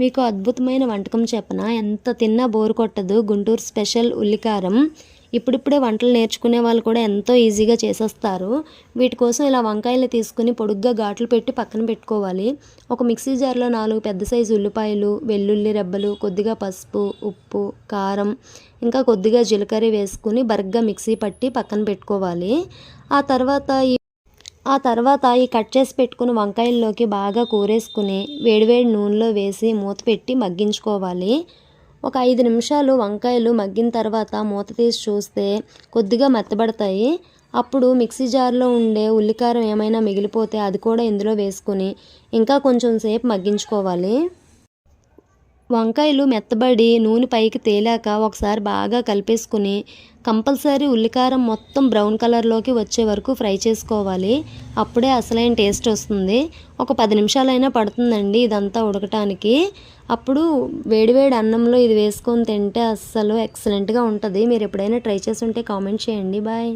మీకు అద్భుతమైన వంటకం చెప్పనా? ఎంత తిన్నా బోర్ కొట్టదు. గుంటూరు స్పెషల్ ఉల్లికారం. ఇప్పుడిప్పుడే వంటలు నేర్చుకునే వాళ్ళు కూడా ఎంతో ఈజీగా చేసేస్తారు. వీటి కోసం ఇలా వంకాయలు తీసుకుని పొడుగ్గా ఘాట్లు పెట్టి పక్కన పెట్టుకోవాలి. ఒక మిక్సీ జార్లో 4 పెద్ద సైజు ఉల్లిపాయలు, వెల్లుల్లి రెబ్బలు, కొద్దిగా పసుపు, ఉప్పు, కారం, ఇంకా కొద్దిగా జీలకర్ర వేసుకుని బరగ్గా మిక్సీ పట్టి పక్కన పెట్టుకోవాలి. ఆ తర్వాత ఈ కట్ చేసి పెట్టుకున్న వంకాయల్లోకి బాగా కూరేసుకుని వేడివేడి నూనెలో వేసి మూత పెట్టి మగ్గించుకోవాలి. ఒక 5 నిమిషాలు వంకాయలు మగ్గిన తర్వాత మూత తీసి చూస్తే కొద్దిగా మెత్తబడతాయి. అప్పుడు మిక్సీ జార్లో ఉండే ఉల్లికారం ఏమైనా మిగిలిపోతే అది కూడా ఇందులో వేసుకుని ఇంకా కొంచెం సేపు మగ్గించుకోవాలి. వంకాయలు మెత్తబడి నూనె పైకి తేలాక ఒకసారి బాగా కలిపేసుకుని కంపల్సరీ ఉల్లికారం మొత్తం బ్రౌన్ కలర్లోకి వచ్చే వరకు ఫ్రై చేసుకోవాలి. అప్పుడే అసలైన టేస్ట్ వస్తుంది. ఒక 10 నిమిషాలైనా పడుతుందండి ఇదంతా ఉడకటానికి. అప్పుడు వేడివేడి అన్నంలో ఇది వేసుకొని తింటే అస్సలు ఎక్సలెంట్గా ఉంటుంది. మీరు ఎప్పుడైనా ట్రై చేసి ఉంటే కామెంట్ చేయండి. బాయ్.